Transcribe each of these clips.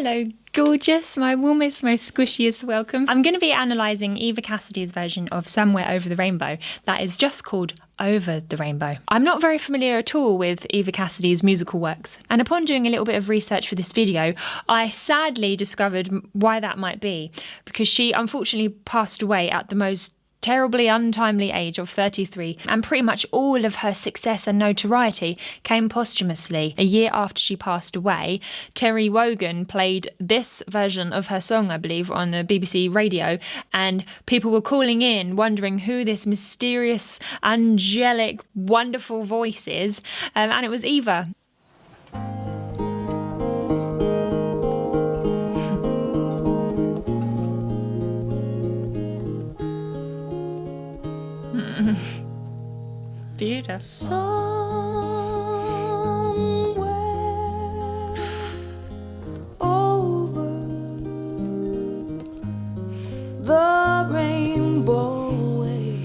Hello, gorgeous, my warmest, most squishiest welcome. I'm going to be analysing Eva Cassidy's version of Somewhere Over the Rainbow that is just called Over the Rainbow. I'm not very familiar at all with Eva Cassidy's musical works, and upon doing a little bit of research for this video, I sadly discovered why that might be, because she unfortunately passed away at the most terribly untimely age of 33, and pretty much all of her success and notoriety came posthumously. A year after she passed away, Terry Wogan played this version of her song, I believe, on the BBC radio, and people were calling in wondering who this mysterious, angelic, wonderful voice is, and it was Eva. Beautiful. Somewhere over the rainbow way,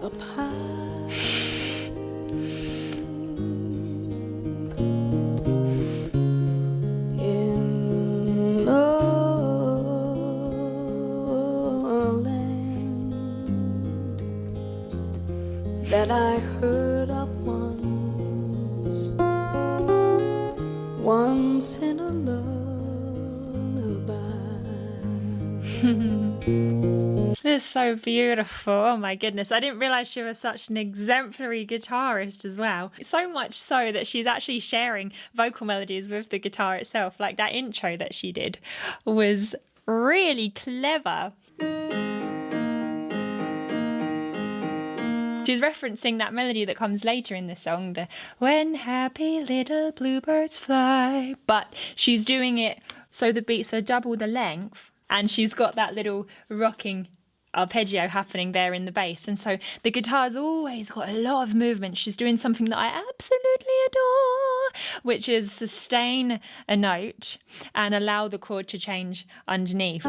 a path in a that I heard of once in a lullaby. This is so beautiful. Oh my goodness. I didn't realise she was such an exemplary guitarist as well. So much so that she's actually sharing vocal melodies with the guitar itself. Like that intro that she did was really clever. She's referencing that melody that comes later in the song, the "When happy little bluebirds fly," but she's doing it so the beats are double the length, and she's got that little rocking arpeggio happening there in the bass, and so the guitar's always got a lot of movement. She's doing something that I absolutely adore, which is sustain a note and allow the chord to change underneath.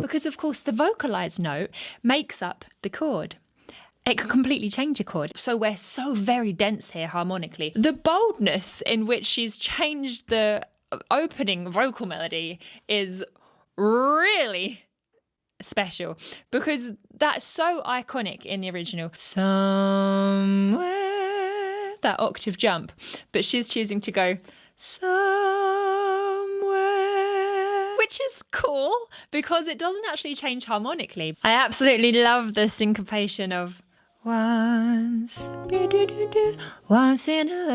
Because of course the vocalized note makes up the chord. It can completely change a chord. So we're so very dense here harmonically. The boldness in which she's changed the opening vocal melody is really special, because that's so iconic in the original. Somewhere, that octave jump, but she's choosing to go somewhere, which is cool because it doesn't actually change harmonically. I absolutely love the syncopation of once in a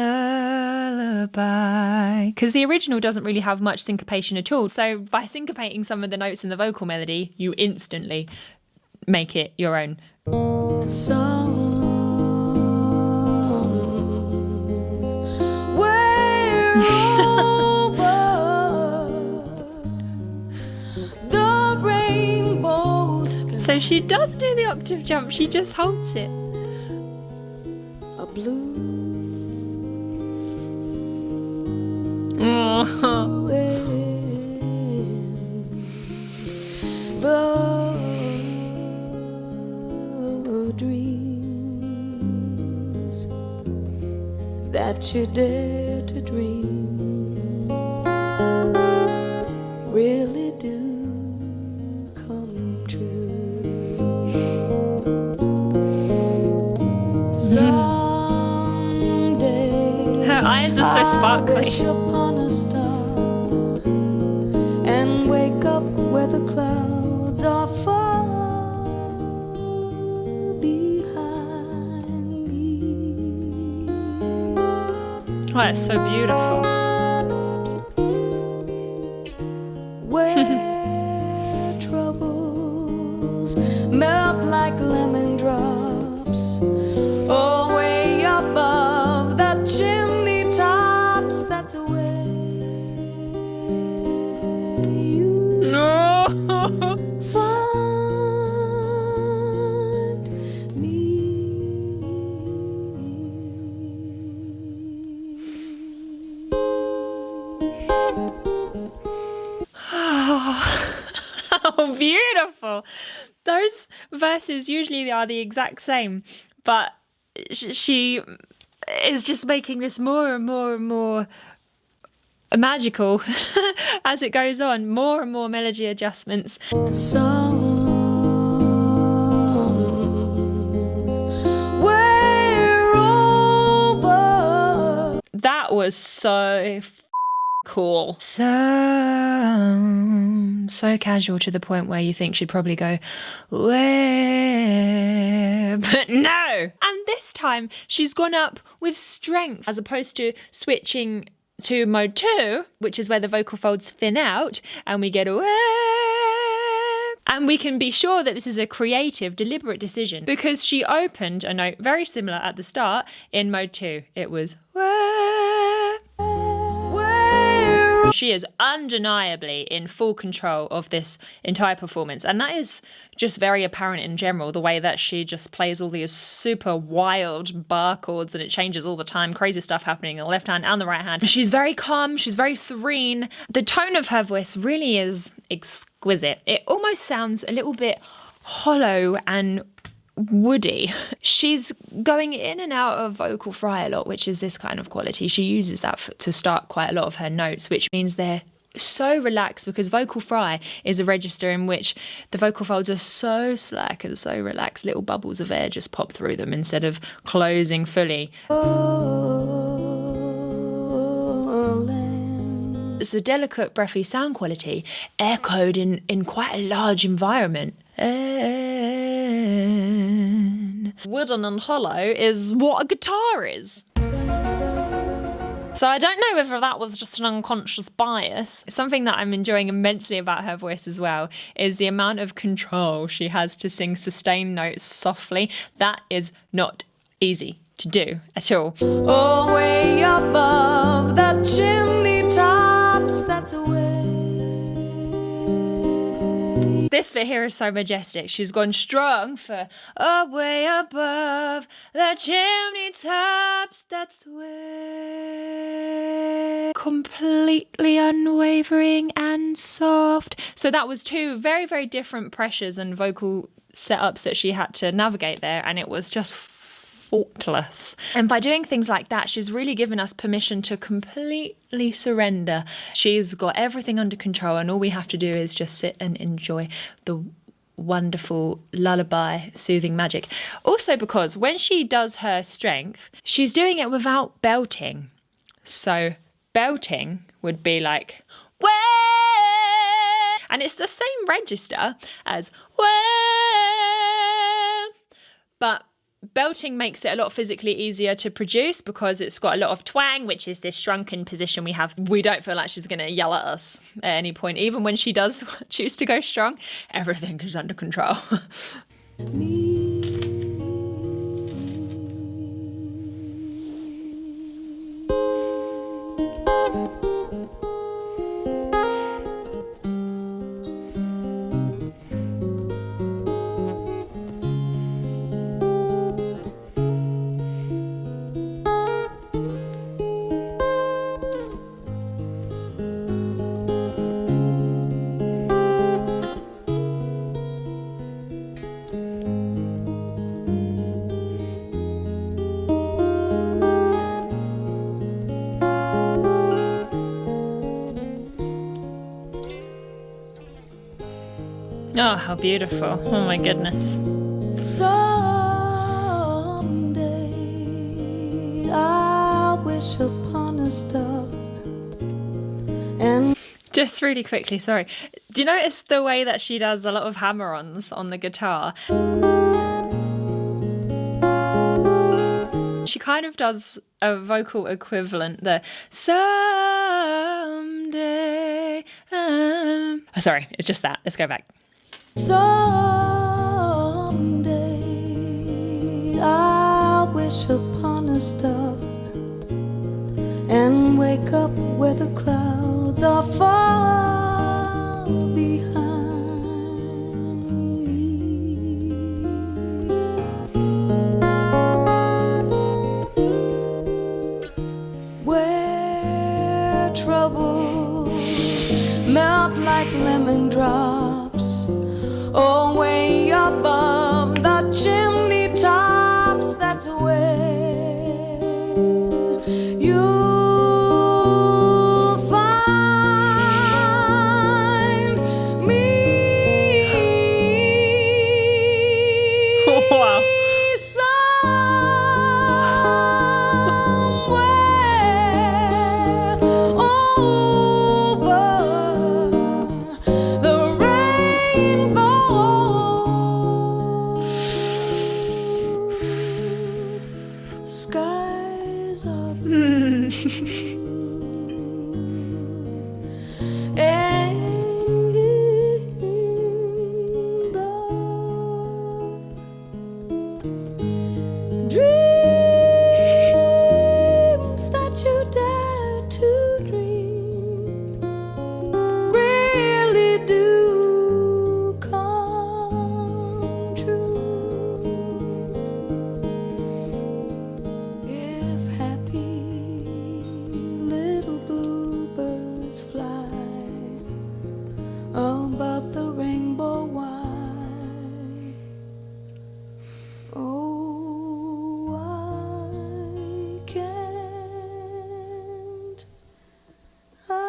lullaby, because the original doesn't really have much syncopation at all. So by syncopating some of the notes in the vocal melody, you instantly make it your own. So she does do the octave jump, she just holds it. A blue the dreams that you dare to dream really do come true. Someday her eyes are so sparkly. I'll wish upon a star and wake up where the clouds are far behind me. Oh, that's so beautiful. Where troubles melt like lemon drops, oh, way above the chimney tops. That's where you find me. Oh, beautiful. Those verses usually are the exact same, but she is just making this more and more and more magical as it goes on. More and more melody adjustments. That was so cool. So casual to the point where you think she'd probably go, where? But no! And this time she's gone up with strength as opposed to switching to mode 2, which is where the vocal folds thin out and we get a where. And we can be sure that this is a creative, deliberate decision because she opened a note very similar at the start in mode 2. It was where. She is undeniably in full control of this entire performance, and that is just very apparent in general, the way that she just plays all these super wild bar chords and it changes all the time, crazy stuff happening in the left hand and the right hand. She's very calm, she's very serene. The tone of her voice really is exquisite. It almost sounds a little bit hollow and woody. She's going in and out of vocal fry a lot, which is this kind of quality. She uses that to start quite a lot of her notes, which means they're so relaxed because vocal fry is a register in which the vocal folds are so slack and so relaxed, little bubbles of air just pop through them instead of closing fully. It's a delicate, breathy sound quality echoed in quite a large environment. Wooden and hollow is what a guitar is. So I don't know whether that was just an unconscious bias. Something that I'm enjoying immensely about her voice as well is the amount of control she has to sing sustained notes softly. That is not easy to do at all. Oh, way above the chimney tops, that's away. This bit here is so majestic. She's gone strong for way above the chimney tops, that's where. Completely unwavering and soft. So that was two very, very different pressures and vocal setups that she had to navigate there, and it was just faultless. And by doing things like that, she's really given us permission to completely surrender. She's got everything under control, and all we have to do is just sit and enjoy the wonderful lullaby soothing magic. Also because when she does her strength, she's doing it without belting. So belting would be like where, and it's the same register as where, but belting makes it a lot physically easier to produce because it's got a lot of twang, which is this shrunken position we have. We don't feel like she's going to yell at us at any point. Even when she does choose to go strong, everything is under control. Oh, how beautiful. Oh my goodness. Someday I wish upon a star. And just really quickly, sorry. Do you notice the way that she does a lot of hammer-ons on the guitar? She kind of does a vocal equivalent, the someday. Sorry, it's just that. Let's go back. someday I wish upon a star and wake up where the clouds are far behind me. Where troubles melt like lemon drops, oh, way chimney tops, that's where you'll find me. Wow. Somewhere over the rainbow. Skies are blue. And the dreams that you dare to dream really do come true. If happy little bluebirds fly above the rainbow wide, oh, why can't I?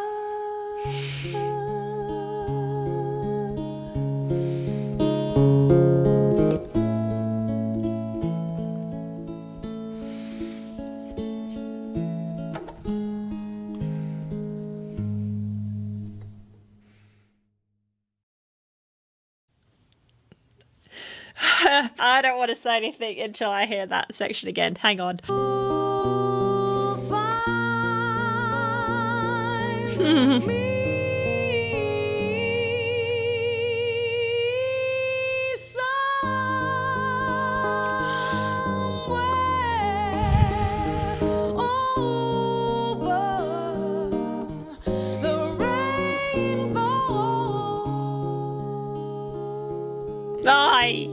I don't want to say anything until I hear that section again. Hang on. You'll find me somewhere over the rainbow. Aye.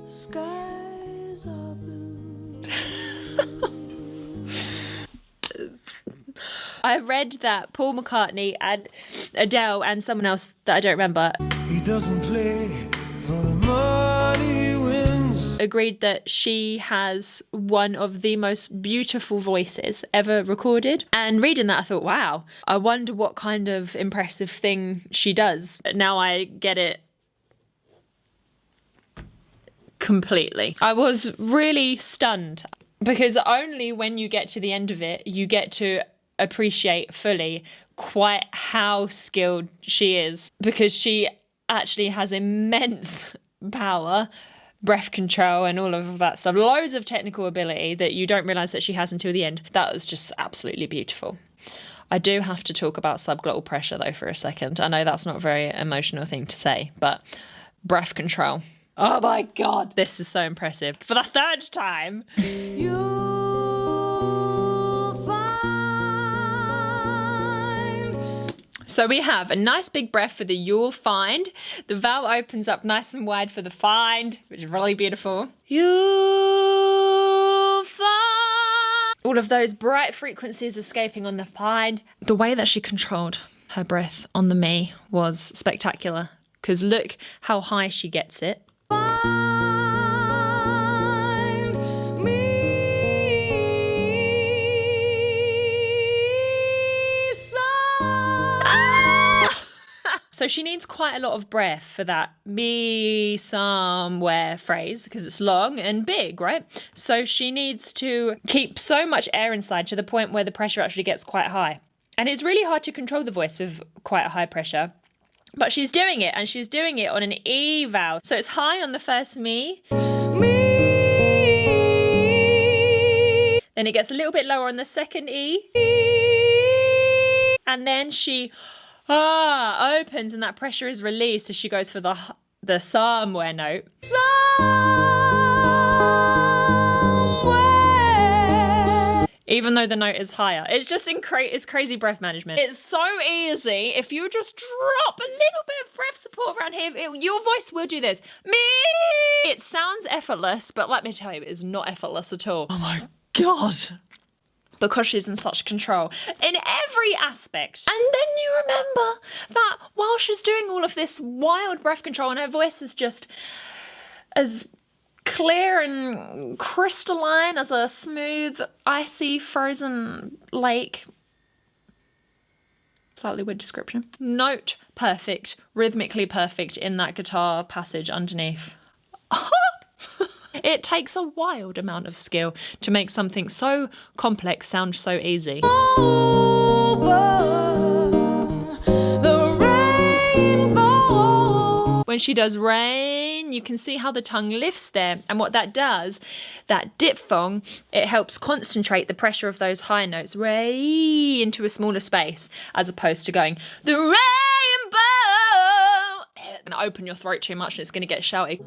Skies are blue. I read that Paul McCartney and Adele and someone else that I don't remember He doesn't play for the money he wins. agreed that she has one of the most beautiful voices ever recorded. And reading that, I thought, wow, I wonder what kind of impressive thing she does. Now I get it completely. I was really stunned because only when you get to the end of it, you get to appreciate fully quite how skilled she is, because she actually has immense power, breath control and all of that stuff, loads of technical ability that you don't realise that she has until the end. That was just absolutely beautiful. I do have to talk about subglottal pressure though for a second. I know that's not a very emotional thing to say, but breath control. Oh my God, this is so impressive. For the third time. You'll find. So we have a nice big breath for the you'll find. The vowel opens up nice and wide for the find, which is really beautiful. You'll find. All of those bright frequencies escaping on the find. The way that she controlled her breath on the me was spectacular, because look how high she gets it. Find me So she needs quite a lot of breath for that me somewhere phrase, because it's long and big, right? So she needs to keep so much air inside to the point where the pressure actually gets quite high. And it's really hard to control the voice with quite a high pressure. But she's doing it, and she's doing it on an E vowel. So it's high on the first me. Then it gets a little bit lower on the second E. And then she opens and that pressure is released as she goes for the somewhere note. Even though the note is higher. It's just it's crazy breath management. It's so easy. If you just drop a little bit of breath support around here, your voice will do this. Me! It sounds effortless, but let me tell you, it is not effortless at all. Oh my God. Because she's in such control in every aspect. And then you remember that while she's doing all of this wild breath control and her voice is just as clear and crystalline as a smooth, icy, frozen lake. Slightly weird description. Note perfect, rhythmically perfect in that guitar passage underneath. It takes a wild amount of skill to make something so complex sound so easy. When she does rain, you can see how the tongue lifts there, and what that does, that diphthong, it helps concentrate the pressure of those high notes way into a smaller space, as opposed to going the rainbow and open your throat too much and it's going to get shouty.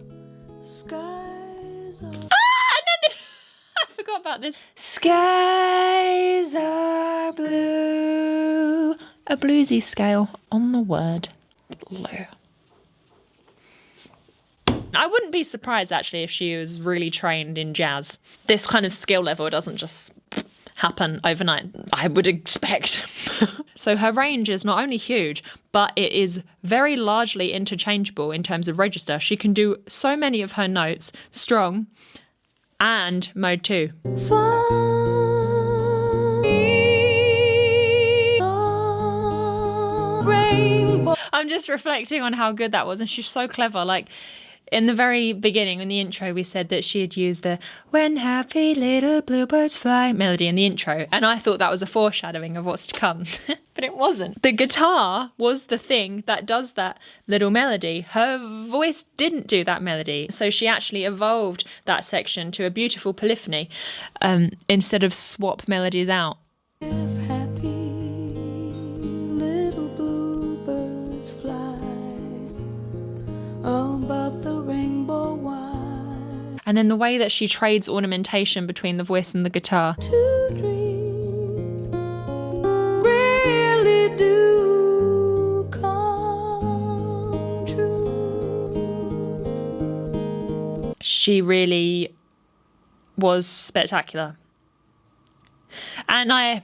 Skies are... And then I forgot about this. Skies are blue. A bluesy scale on the word blue. I wouldn't be surprised actually if she was really trained in jazz. This kind of skill level doesn't just happen overnight, I would expect. So her range is not only huge, but it is very largely interchangeable in terms of register. She can do so many of her notes strong and mode 2. I'm just reflecting on how good that was, and she's so clever. Like, in the very beginning, in the intro, we said that she had used the "When Happy Little Bluebirds Fly" melody in the intro, and I thought that was a foreshadowing of what's to come, but it wasn't. The guitar was the thing that does that little melody. Her voice didn't do that melody, so she actually evolved that section to a beautiful polyphony instead of swap melodies out. If happy little bluebirds fly above the rainbow wide. And then the way that she trades ornamentation between the voice and the guitar. To dream really do come true. She really was spectacular. And I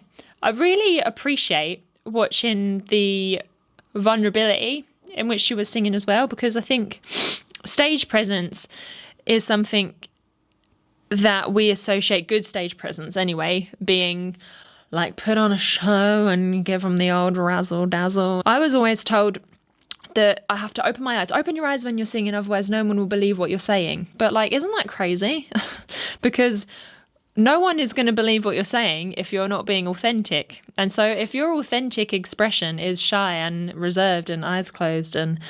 really appreciate watching the vulnerability in which she was singing as well, because I think stage presence is something that we associate, good stage presence anyway, being like put on a show and give them the old razzle dazzle. I was always told that I have to open my eyes. Open your eyes when you're singing, otherwise no one will believe what you're saying. But like, isn't that crazy? Because no one is going to believe what you're saying if you're not being authentic. And so if your authentic expression is shy and reserved and eyes closed and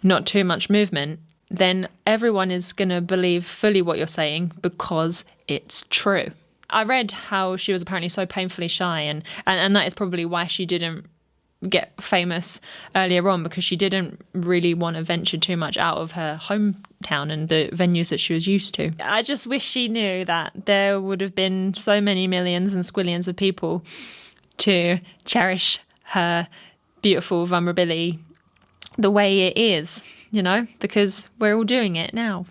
not too much movement, then everyone is going to believe fully what you're saying because it's true. I read how she was apparently so painfully shy, and that is probably why she didn't get famous earlier on, because she didn't really want to venture too much out of her hometown and the venues that she was used to. I just wish she knew that there would have been so many millions and squillions of people to cherish her beautiful vulnerability the way it is, you know, because we're all doing it now.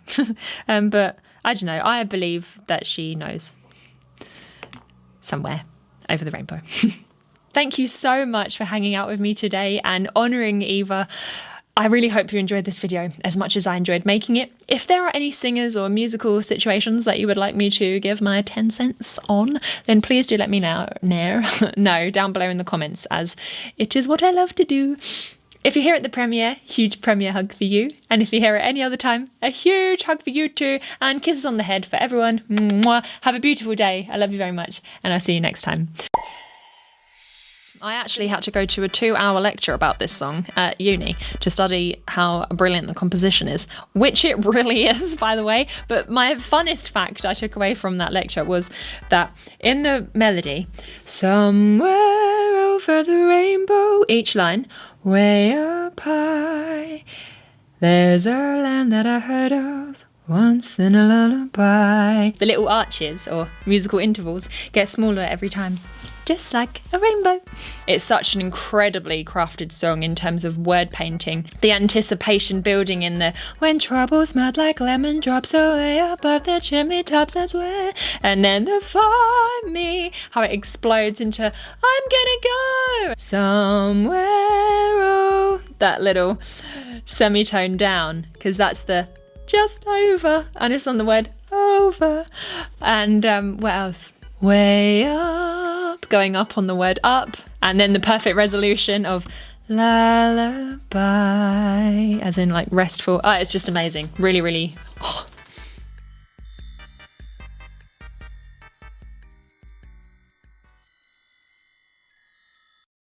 But I don't know, I believe that she knows somewhere over the rainbow. Thank you so much for hanging out with me today and honouring Eva. I really hope you enjoyed this video as much as I enjoyed making it. If there are any singers or musical situations that you would like me to give my 10 cents on, then please do let me know down below in the comments, as it is what I love to do. If you're here at the premiere, huge premiere hug for you. And if you're here at any other time, a huge hug for you too. And kisses on the head for everyone. Mwah. Have a beautiful day. I love you very much. And I'll see you next time. I actually had to go to a 2-hour lecture about this song at uni to study how brilliant the composition is, which it really is, by the way. But my funnest fact I took away from that lecture was that in the melody, somewhere over the rainbow, each line, way up high, there's a land that I heard of once in a lullaby. The little arches, or musical intervals, get smaller every time. Just like a rainbow. It's such an incredibly crafted song in terms of word painting. The anticipation building in the when troubles melt like lemon drops away above the chimney tops, that's where. And then the find me, how it explodes into I'm gonna go somewhere. Oh, that little semitone down, because that's the just over. And it's on the word over. And what else? Way up, going up on the word up. And then the perfect resolution of lullaby, as in like restful. Oh, it's just amazing. Really, really